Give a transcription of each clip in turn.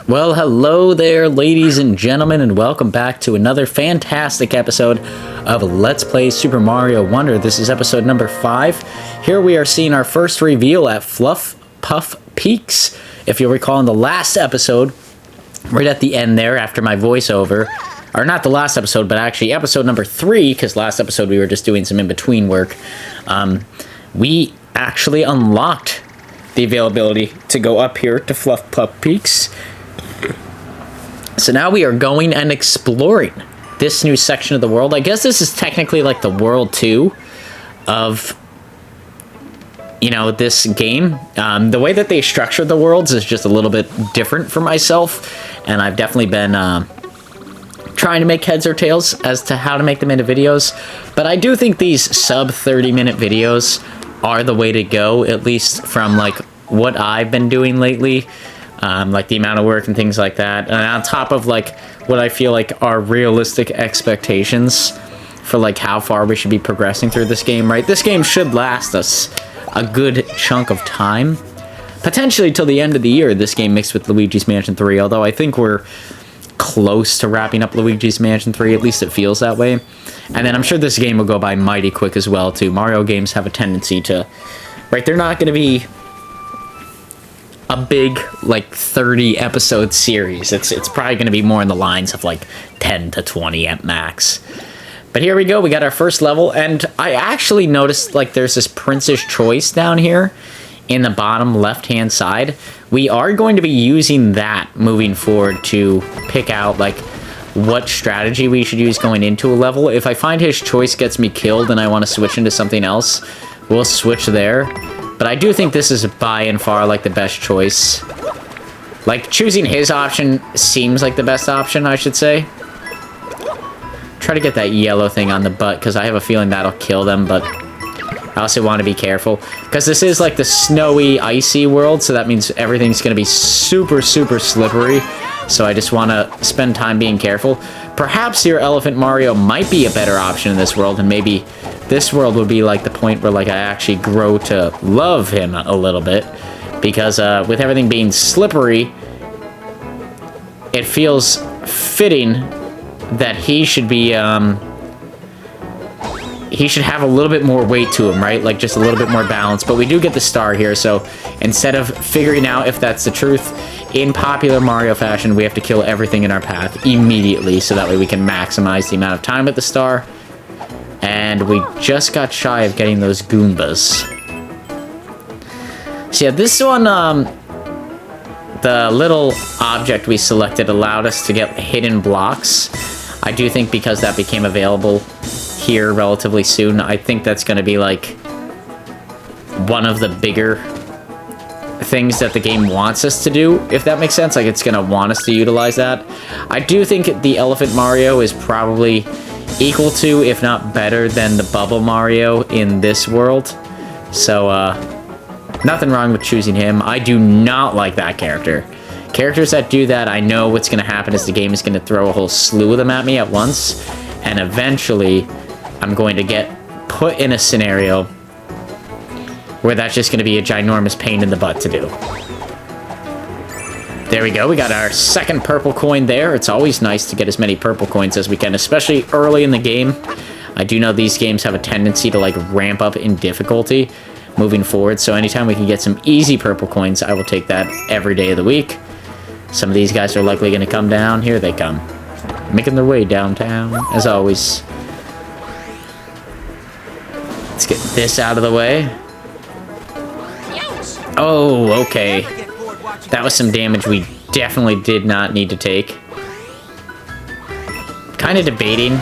Well, hello there, ladies and gentlemen, and welcome back to another fantastic episode of Let's Play Super Mario Wonder. This is episode number 5. Here we are seeing our first reveal at Fluff Puff Peaks. If you'll recall in the last episode, right at the end there, after my voiceover, or not the last episode, but actually episode number 3, because last episode we were just doing some in-between work, we actually unlocked the availability to go up here to Fluff Puff Peaks. So now we are going and exploring this new section of the world. I guess this is technically like the world 2 of, this game. The way that they structured the worlds is just a little bit different for myself, and I've definitely been trying to make heads or tails as to how to make them into videos. But I do think these sub 30-minute videos are the way to go, at least from like what I've been doing lately. Like the amount of work and things like that, and on top of like what I feel like are realistic expectations for like how far we should be progressing through this game, right? This game should last us a good chunk of time, potentially till the end of the year, this game mixed with Luigi's Mansion 3, although I think we're close to wrapping up Luigi's Mansion 3, at least it feels that way. And then I'm sure this game will go by mighty quick as well too. Mario games have a tendency to, right, they're not going to be a big, like, 30-episode series. It's probably going to be more in the lines of, like, 10 to 20 at max. But here we go. We got our first level, and I actually noticed, like, there's this Prince's Choice down here in the bottom left-hand side. We are going to be using that moving forward to pick out, like, what strategy we should use going into a level. If I find his choice gets me killed and I want to switch into something else, we'll switch there. But I do think this is by and far, like, the best choice. Like, choosing his option seems like the best option, I should say. Try to get that yellow thing on the butt, because I have a feeling that'll kill them, but I also want to be careful. Because this is, like, the snowy, icy world, so that means everything's going to be super, super slippery. So I just want to spend time being careful. Perhaps your Elephant Mario might be a better option in this world, and maybe this world would be like the point where like I actually grow to love him a little bit, because with everything being slippery, it feels fitting that he should be he should have a little bit more weight to him, right? Like just a little bit more balance. But we do get the star here, so instead of figuring out if that's the truth, in popular Mario fashion, we have to kill everything in our path immediately, so that way we can maximize the amount of time with the star. And we just got shy of getting those Goombas. So yeah, this one, the little object we selected allowed us to get hidden blocks. I do think because that became available here relatively soon, I think that's going to be like one of the bigger things that the game wants us to do, if that makes sense. Like, it's going to want us to utilize that. I do think the Elephant Mario is probably equal to, if not better than, the Bubble Mario in this world. So, nothing wrong with choosing him. I do not like that character. Characters that do that, I know what's going to happen is the game is going to throw a whole slew of them at me at once, and eventually I'm going to get put in a scenario where that's just going to be a ginormous pain in the butt to do. There we go. We got our second purple coin there. It's always nice to get as many purple coins as we can, especially early in the game. I do know these games have a tendency to like ramp up in difficulty moving forward, so anytime we can get some easy purple coins, I will take that every day of the week. Some of these guys are likely going to come down. Here they come. Making their way downtown, as always. Let's get this out of the way. Oh, okay. That was some damage we definitely did not need to take. Kind of debating.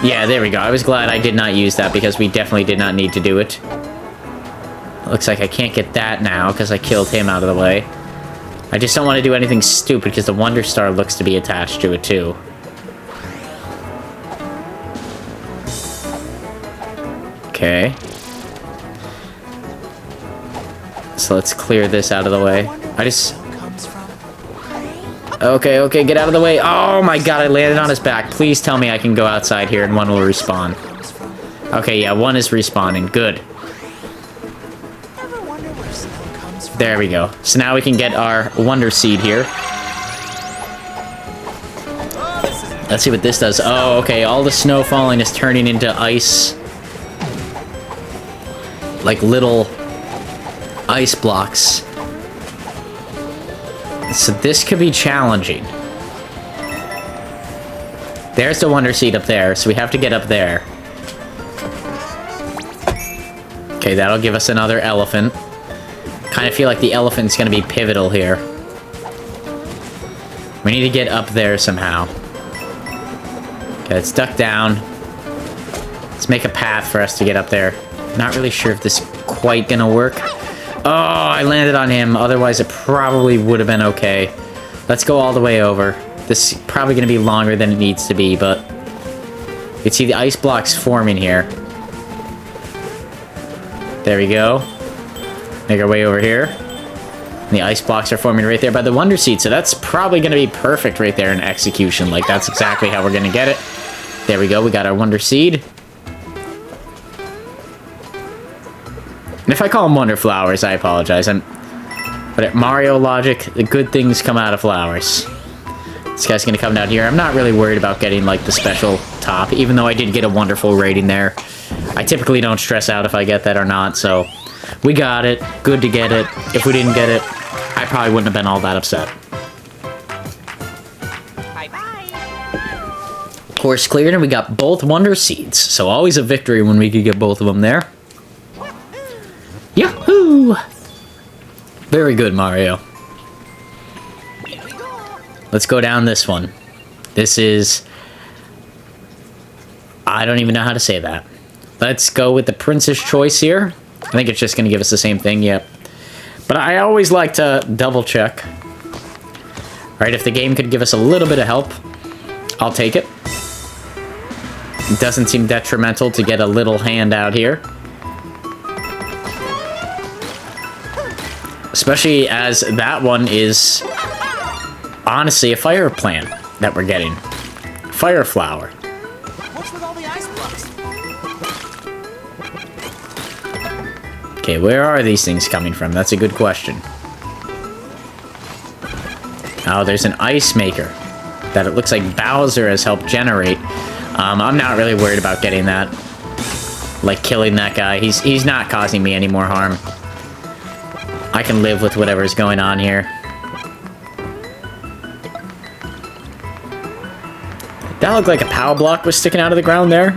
Yeah, there we go. I was glad I did not use that, because we definitely did not need to do it. Looks like I can't get that now, because I killed him out of the way. I just don't want to do anything stupid, because the Wonder Star looks to be attached to it, too. Okay. So let's clear this out of the way. Okay, okay, get out of the way. Oh my god, I landed on his back. Please tell me I can go outside here and one will respawn. Okay, yeah, one is respawning. Good. There we go. So now we can get our Wonder Seed here. Let's see what this does. Oh, okay. All the snow falling is turning into ice. Like little ice blocks. So this could be challenging. There's the Wonder Seed up there, so we have to get up there. Okay, that'll give us another elephant. Kind of feel like the elephant's gonna be pivotal here. We need to get up there somehow. Okay, it's ducked down. Let's make a path for us to get up there. Not really sure if this is quite gonna work. Oh, I landed on him. Otherwise, it probably would have been okay. Let's go all the way over. This is probably gonna be longer than it needs to be, but you can see the ice blocks forming here. There we go. Make our way over here. And the ice blocks are forming right there by the Wonder Seed, so that's probably going to be perfect right there in execution. Like, that's exactly how we're going to get it. There we go, we got our Wonder Seed. And if I call them Wonder Flowers, I apologize. But at Mario logic, the good things come out of flowers. This guy's going to come down here. I'm not really worried about getting, like, the special top, even though I did get a wonderful rating there. I typically don't stress out if I get that or not, so we got it. Good to get it. If we didn't get it, I probably wouldn't have been all that upset. Bye-bye. Course cleared, and we got both Wonder Seeds, so always a victory when we could get both of them there. Yahoo! Very good, Mario. Let's go down this one. This is... I don't even know how to say that. Let's go with the Prince's Choice here. I think it's just going to give us the same thing, yep. But I always like to double check. Alright, if the game could give us a little bit of help, I'll take it. It doesn't seem detrimental to get a little hand out here. Especially as that one is honestly a fire plant that we're getting. Fire flower. What's with all the ice blocks? Okay, where are these things coming from? That's a good question. Oh, there's an ice maker that it looks like Bowser has helped generate. I'm not really worried about getting that. Like, killing that guy. He's not causing me any more harm. I can live with whatever's going on here. That looked like a power block was sticking out of the ground there.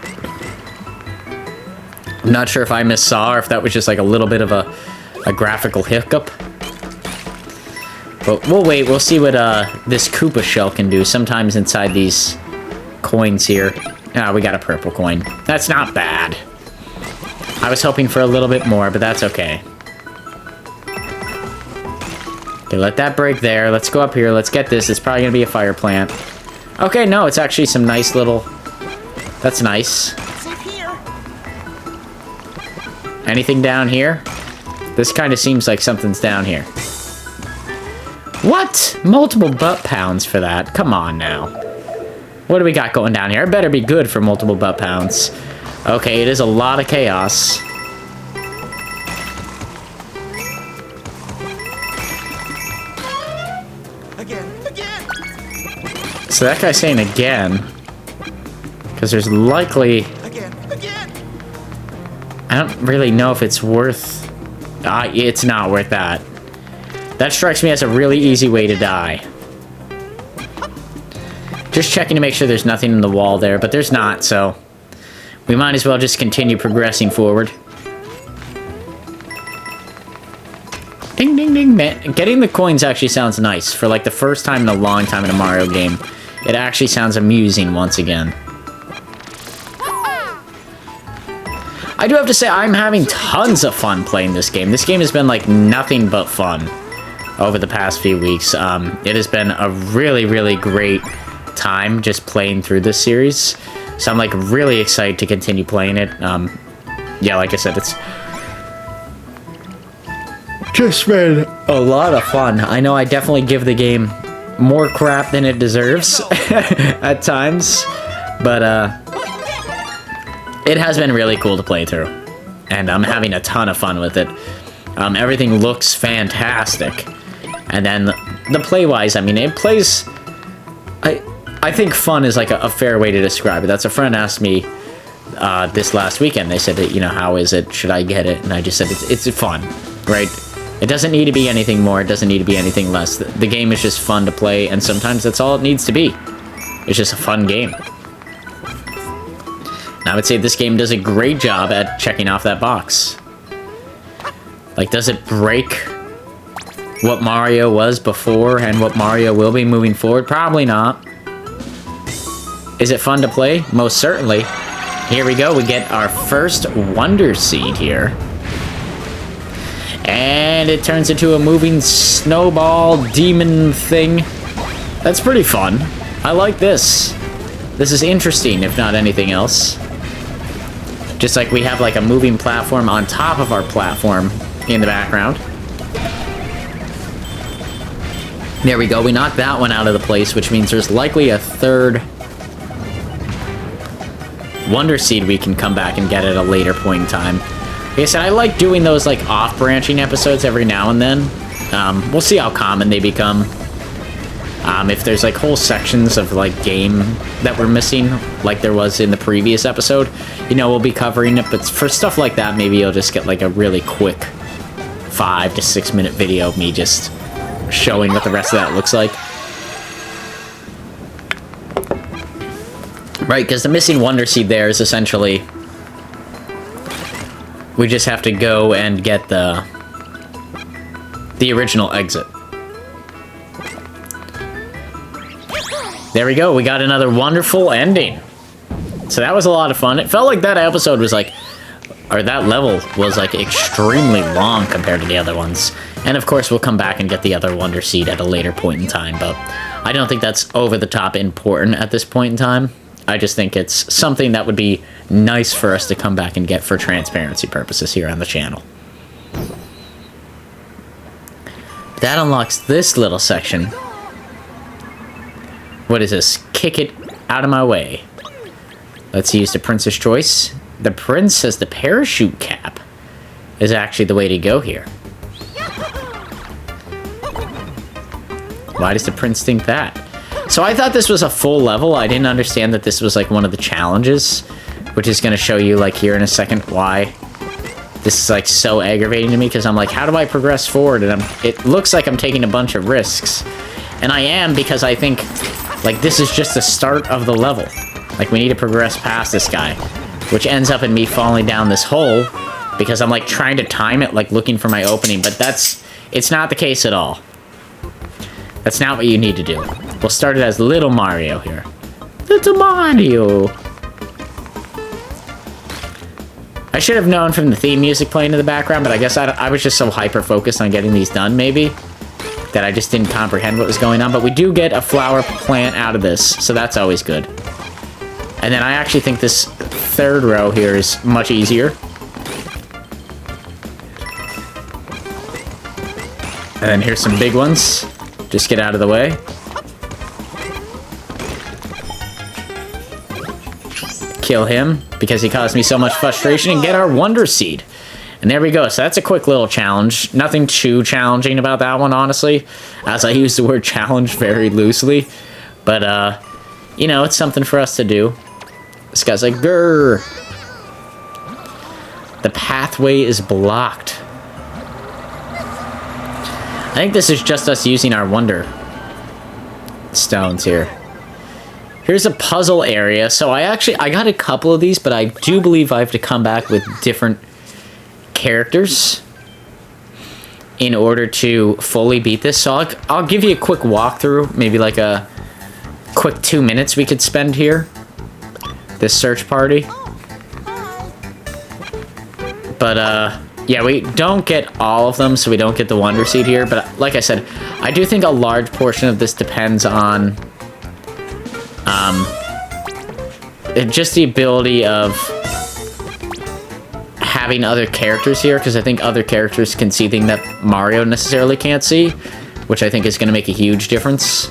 I'm not sure if I missaw or if that was just like a little bit of a graphical hiccup. But we'll wait. We'll see what this Koopa shell can do sometimes inside these coins here. Ah, we got a purple coin. That's not bad. I was hoping for a little bit more, but that's okay. Okay, let that break there. Let's go up here. Let's get this. It's probably going to be a fire plant. Okay, no, it's actually some nice little... That's nice. Anything down here? This kind of seems like something's down here. What? Multiple butt pounds for that? Come on now. What do we got going down here? It better be good for multiple butt pounds. Okay, it is a lot of chaos. So that guy's saying again. Because there's likely... I don't really know if it's worth... it's not worth that. That strikes me as a really easy way to die. Just checking to make sure there's nothing in the wall there, but there's not, so... we might as well just continue progressing forward. Ding, ding, ding, man. Getting the coins actually sounds nice. For like the first time in a long time in a Mario game. It actually sounds amusing once again. I do have to say, I'm having tons of fun playing this game. This game has been like nothing but fun over the past few weeks. It has been a really, really great time just playing through this series. So I'm like really excited to continue playing it. Yeah, like I said, it's just been a lot of fun. I know I definitely give the game more crap than it deserves at times, but it has been really cool to play through, and I'm having a ton of fun with it. Everything looks fantastic. And then the play-wise, I mean, it plays... I think fun is like a fair way to describe it. That's a friend asked me this last weekend. They said, that, you know, how is it? Should I get it? And I just said, it's fun, right? It doesn't need to be anything more. It doesn't need to be anything less. The game is just fun to play, and sometimes that's all it needs to be. It's just a fun game. And I would say this game does a great job at checking off that box. Like, does it break what Mario was before and what Mario will be moving forward? Probably not. Is it fun to play? Most certainly. Here we go. We get our first Wonder Seed here. And it turns into a moving snowball demon thing. That's pretty fun. I like this. This is interesting, if not anything else. Just like we have like a moving platform on top of our platform in the background. There we go. We knocked that one out of the place, which means there's likely a third Wonder Seed we can come back and get at a later point in time. Like I said, I like doing those like off-branching episodes every now and then. We'll see how common they become. If there's like whole sections of like game that we're missing, like there was in the previous episode, you know, we'll be covering it. But for stuff like that, maybe you'll just get like a really quick 5 to 6 minute video of me just showing what the rest of that looks like. Right, because the missing Wonder Seed there is essentially... we just have to go and get the original exit. There we go, we got another wonderful ending. So that was a lot of fun. It felt like that episode was like... or that level was like extremely long compared to the other ones. And of course we'll come back and get the other Wonder Seed at a later point in time, but I don't think that's over the top important at this point in time. I just think it's something that would be nice for us to come back and get for transparency purposes here on the channel. That unlocks this little section. What is this? Kick it out of my way. Let's use the Prince's Choice. The Prince says the parachute cap is actually the way to go here. Why does the Prince think that? So I thought this was a full level. I didn't understand that this was like one of the challenges, which is going to show you like here in a second why this is like so aggravating to me, because I'm like, how do I progress forward? And it looks like I'm taking a bunch of risks. And I am, because I think like this is just the start of the level. Like we need to progress past this guy, which ends up in me falling down this hole because I'm like trying to time it, like looking for my opening, but it's not the case at all. That's not what you need to do. We'll start it as Little Mario here. Little Mario! I should have known from the theme music playing in the background, but I guess I was just so hyper-focused on getting these done, maybe, that I just didn't comprehend what was going on. But we do get a flower plant out of this, so that's always good. And then I actually think this third row here is much easier. And then here's some big ones. Just get out of the way. Kill him, because he caused me so much frustration, and get our Wonder Seed. And there we go. So that's a quick little challenge. Nothing too challenging about that one, honestly, as I use the word challenge very loosely. But, you know, it's something for us to do. This guy's like, grrr. The pathway is blocked. I think this is just us using our Wonder Stones here. Here's a puzzle area. So I got a couple of these, but I do believe I have to come back with different characters in order to fully beat this. So I'll give you a quick walkthrough, maybe like a quick 2 minutes we could spend here. This search party. But, yeah, we don't get all of them, so we don't get the Wonder Seed here. But like I said, I do think a large portion of this depends on just the ability of having other characters here, because I think other characters can see things that Mario necessarily can't see, which I think is going to make a huge difference.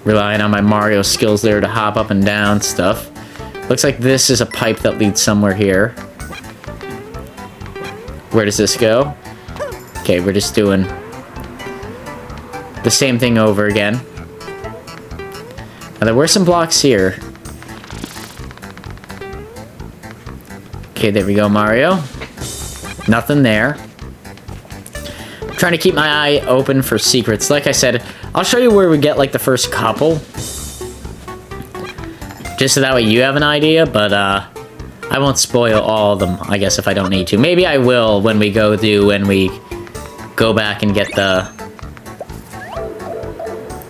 Relying on my Mario skills there to hop up and down stuff. Looks like this is a pipe that leads somewhere here. Where does this go? Okay, we're just doing the same thing over again. Now, there were some blocks here. Okay, there we go, Mario. Nothing there. I'm trying to keep my eye open for secrets. Like I said, I'll show you where we get, like, the first couple. Just so that way you have an idea, but, I won't spoil all of them, I guess, if I don't need to. Maybe I will when we go back and get the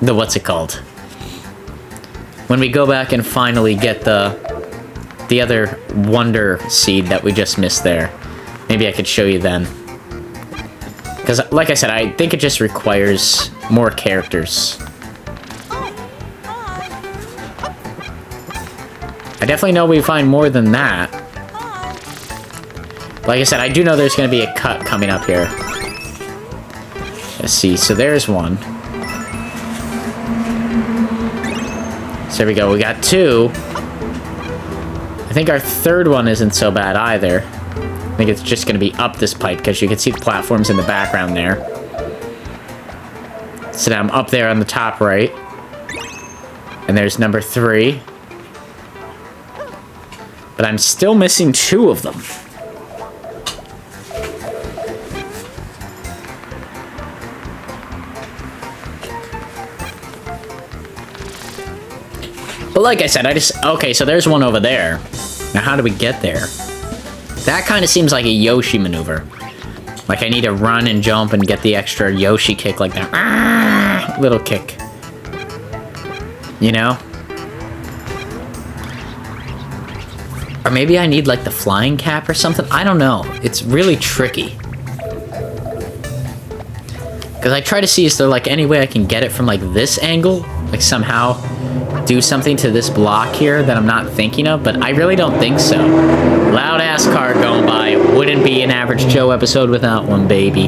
what's it called? When we go back and finally get the other Wonder Seed that we just missed there. Maybe I could show you then. Because, like I said, I think it just requires more characters. I definitely know we find more than that. Like I said, I do know there's going to be a cut coming up here. Let's see, so there's one. So there we go, we got two. I think our third one isn't so bad either. I think it's just going to be up this pipe, because you can see the platforms in the background there. So now I'm up there on the top right. And there's number 3. But I'm still missing 2 of them. But like I said, okay, so there's one over there. Now how do we get there? That kind of seems like a Yoshi maneuver. Like I need to run and jump and get the extra Yoshi kick like that. Ah, little kick. You know? Or maybe I need like the flying cap or something. I don't know. It's really tricky. Because I try to see, is there like any way I can get it from like this angle? Like somehow do something to this block here that I'm not thinking of, but I really don't think so. Loud ass car going by. It wouldn't be an Average Joe episode without one, baby.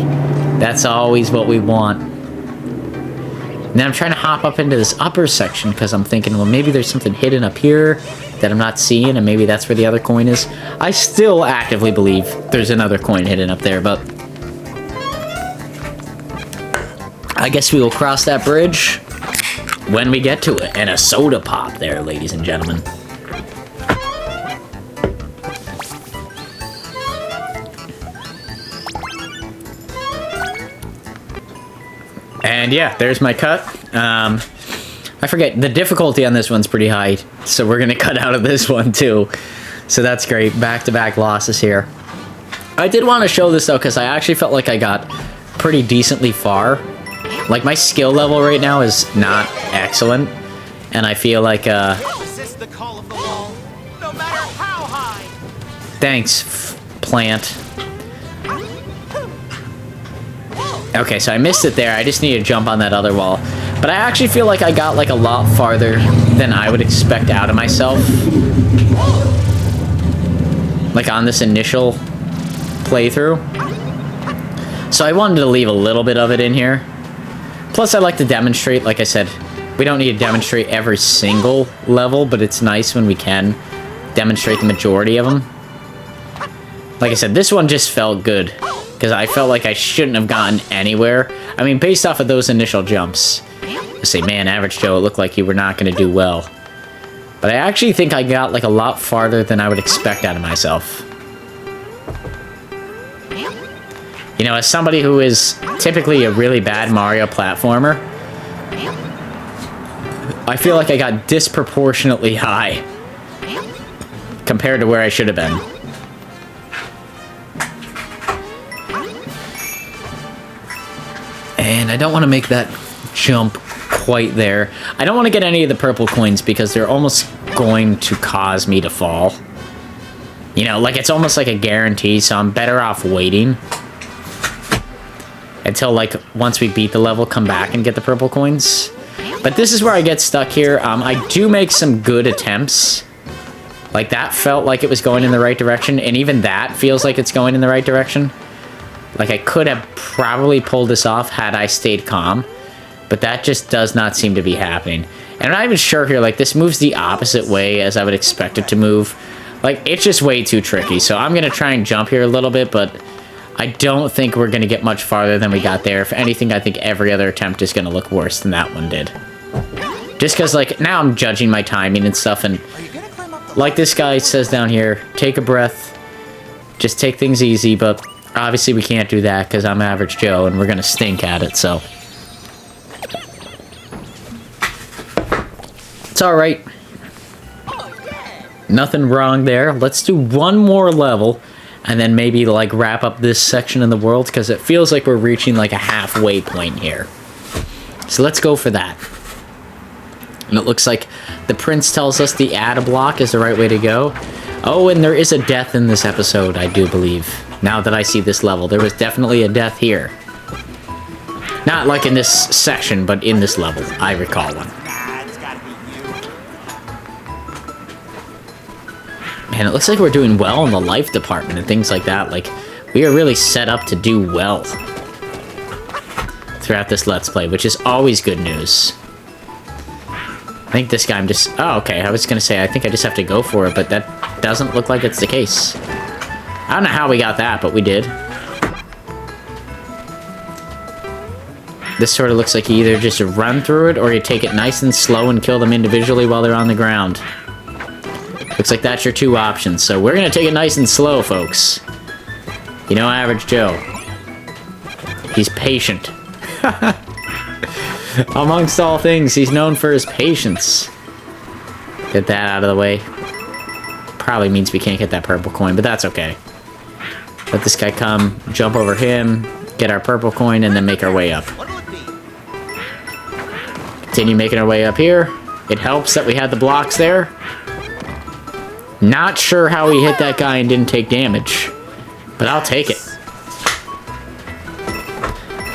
That's always what we want. Now I'm trying to hop up into this upper section because I'm thinking, well, maybe there's something hidden up here that I'm not seeing, and maybe that's where the other coin is. I still actively believe there's another coin hidden up there, but I guess we will cross that bridge when we get to it. And a soda pop there, ladies and gentlemen. And yeah, there's my cut. I forget, the difficulty on this one's pretty high, so we're gonna cut out of this one too. So that's great, back-to-back losses here. I did want to show this though, because I actually felt like I got pretty decently far. Like my skill level right now is not excellent, and I feel like Resist the call of the wall, no matter how high. Thanks, plant. Okay, so I missed it there. I just need to jump on that other wall. But I actually feel like I got like a lot farther than I would expect out of myself. Like on this initial playthrough. So I wanted to leave a little bit of it in here. Plus I like to demonstrate, like I said, we don't need to demonstrate every single level, but it's nice when we can demonstrate the majority of them. Like I said, this one just felt good, because I felt like I shouldn't have gotten anywhere. I mean, based off of those initial jumps. I say, man, Average Joe, it looked like you were not going to do well. But I actually think I got like a lot farther than I would expect out of myself. You know, as somebody who is typically a really bad Mario platformer, I feel like I got disproportionately high compared to where I should have been. And I don't want to make that jump quite there. I don't want to get any of the purple coins because they're almost going to cause me to fall. You know, like it's almost like a guarantee, so I'm better off waiting until, like, once we beat the level, come back and get the purple coins. But this is where I get stuck here. I do make some good attempts. Like, that felt like it was going in the right direction, and even that feels like it's going in the right direction. Like, I could have probably pulled this off had I stayed calm, but that just does not seem to be happening. And I'm not even sure here, like, this moves the opposite way as I would expect it to move. Like, it's just way too tricky, so I'm going to try and jump here a little bit, but I don't think we're going to get much farther than we got there. If anything, I think every other attempt is going to look worse than that one did. Just because, like, now I'm judging my timing and stuff, and like this guy says down here, take a breath, just take things easy, but obviously we can't do that because I'm Average Joe and we're going to stink at it, so. It's alright. Nothing wrong there. Let's do one more level and then maybe like wrap up this section in the world because it feels like we're reaching like a halfway point here. So let's go for that. And it looks like the prince tells us the add a block is the right way to go. Oh, and there is a death in this episode, I do believe. Now that I see this level, there was definitely a death here. Not like in this section, but in this level, I recall one. Man, it looks like we're doing well in the life department and things like that. Like, we are really set up to do well throughout this Let's Play, which is always good news. I think this guy I'm just... Oh, okay, I was gonna say, I think I just have to go for it, but that doesn't look like it's the case. I don't know how we got that, but we did. This sort of looks like you either just run through it, or you take it nice and slow and kill them individually while they're on the ground. Looks like that's your two options, so we're gonna take it nice and slow, folks. You know Average Joe. He's patient. Amongst all things, he's known for his patience. Get that out of the way. Probably means we can't get that purple coin, but that's okay. Let this guy come, jump over him, get our purple coin, and then make our way up. Continue making our way up here. It helps that we had the blocks there. Not sure how he hit that guy and didn't take damage, but I'll take it.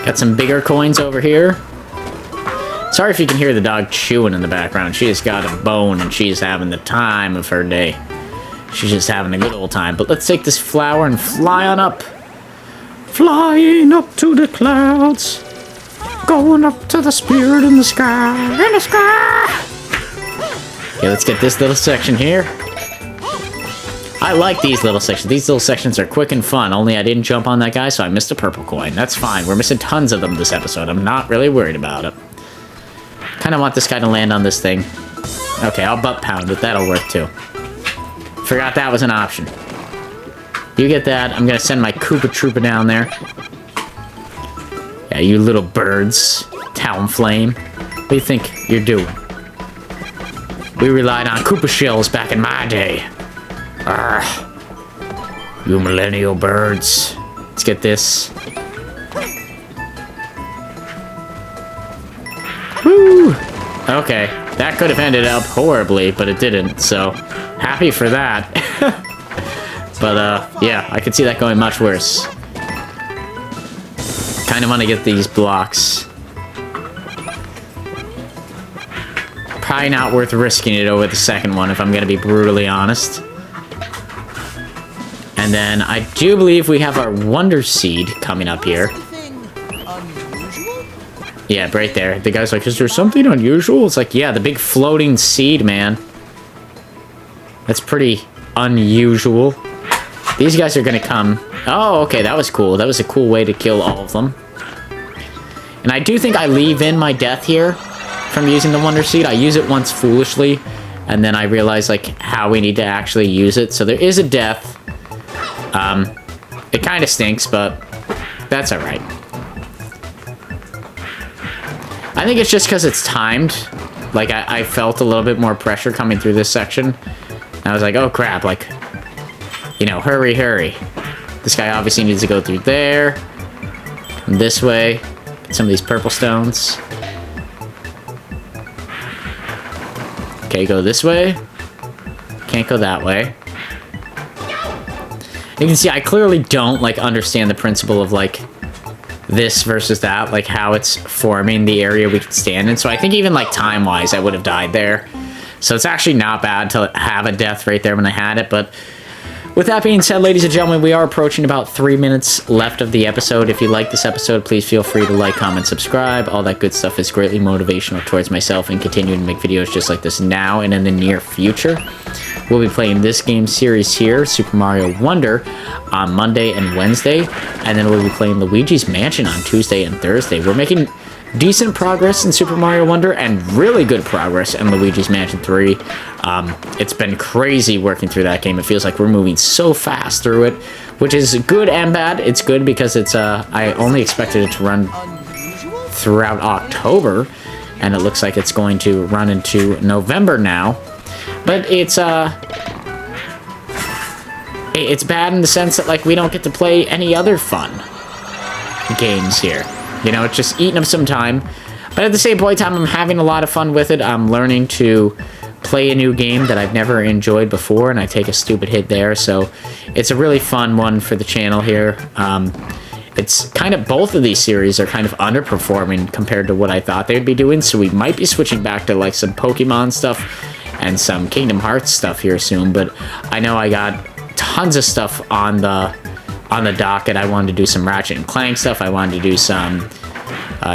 Got some bigger coins over here. Sorry if you can hear the dog chewing in the background. She has got a bone and she's having the time of her day. She's just having a good old time. But let's take this flower and fly on up. Flying up to the clouds. Going up to the spirit in the sky. In the sky! Okay, let's get this little section here. I like these little sections. These little sections are quick and fun, only I didn't jump on that guy, so I missed a purple coin. That's fine. We're missing tons of them this episode. I'm not really worried about it. Kind of want this guy to land on this thing. Okay, I'll butt pound it. That'll work, too. Forgot that was an option. You get that. I'm going to send my Koopa Troopa down there. Yeah, you little birds. Talonflame. What do you think you're doing? We relied on Koopa shells back in my day. Arrgh. You millennial birds. Let's get this. Woo! Okay, that could have ended up horribly, but it didn't, so happy for that. But, yeah, I could see that going much worse. Kind of want to get these blocks. Probably not worth risking it over the second one, if I'm going to be brutally honest. And then I do believe we have our Wonder Seed coming up here. Yeah, right there. The guy's like, is there something unusual? It's like, yeah, the big floating seed, man. That's pretty unusual. These guys are gonna come. Oh, okay, that was cool. That was a cool way to kill all of them. And I do think I leave in my death here from using the Wonder Seed. I use it once foolishly, and then I realize, like, how we need to actually use it. So there is a death. It kind of stinks, but that's alright. I think it's just because it's timed. Like, I felt a little bit more pressure coming through this section. And I was like, oh crap, like, you know, hurry, hurry. This guy obviously needs to go through there. And this way. Get some of these purple stones. Okay, go this way. Can't go that way. You can see I clearly don't, like, understand the principle of, like, this versus that, like, how it's forming the area we can stand in. So I think even, like, time-wise, I would have died there. So it's actually not bad to have a death right there when I had it, but with that being said, ladies and gentlemen, we are approaching about 3 minutes left of the episode. If you like this episode, please feel free to like, comment, subscribe. All that good stuff is greatly motivational towards myself and continuing to make videos just like this now and in the near future. we'll be playing this game series here, Super Mario Wonder, on Monday and Wednesday, and then we'll be playing Luigi's Mansion on Tuesday and Thursday. We're making decent progress in Super Mario Wonder and really good progress in Luigi's Mansion 3. It's been crazy working through that game. It feels like we're moving so fast through it, which is good and bad. It's good because it's I only expected it to run throughout October, and it looks like it's going to run into November now. But it's bad in the sense that, like, we don't get to play any other fun games here. You know, it's just eating up some time. But at the same point in time, I'm having a lot of fun with it. I'm learning to play a new game that I've never enjoyed before, and I take a stupid hit there. So it's a really fun one for the channel here. It's kind of, both of these series are kind of underperforming compared to what I thought they'd be doing. So we might be switching back to, like, some Pokemon stuff and some Kingdom Hearts stuff here soon. But I know I got tons of stuff on the docket. I wanted to do some Ratchet and Clank stuff. I wanted to do some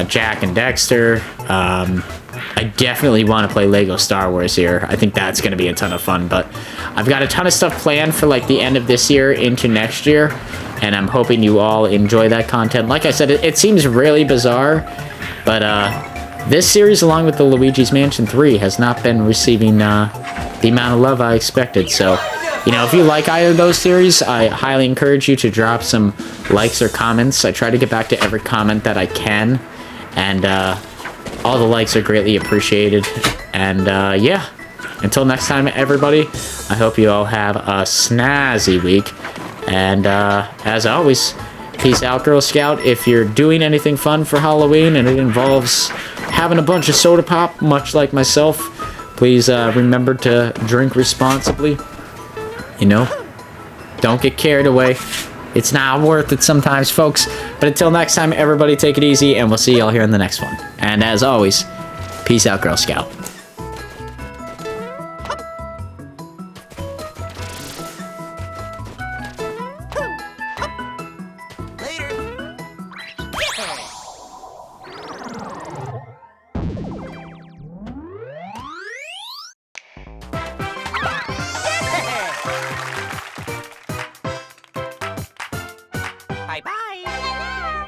Jak and Daxter. I definitely want to play Lego Star Wars here. I think that's going to be a ton of fun, but I've got a ton of stuff planned for, like, the end of this year into next year, and I'm hoping you all enjoy that content. Like I said, it seems really bizarre, but this series, along with the Luigi's Mansion 3, has not been receiving the amount of love I expected. So, you know, if you like either of those series, I highly encourage you to drop some likes or comments. I try to get back to every comment that I can, and all the likes are greatly appreciated. And yeah, until next time, everybody, I hope you all have a snazzy week. And as always, peace out, Girl Scout. If you're doing anything fun for Halloween and it involves having a bunch of soda pop, much like myself, please remember to drink responsibly. You know, don't get carried away. It's not worth it sometimes, folks. But until next time, everybody, take it easy, and we'll see y'all here in the next one. And as always, peace out, Girl Scout. Bye-bye.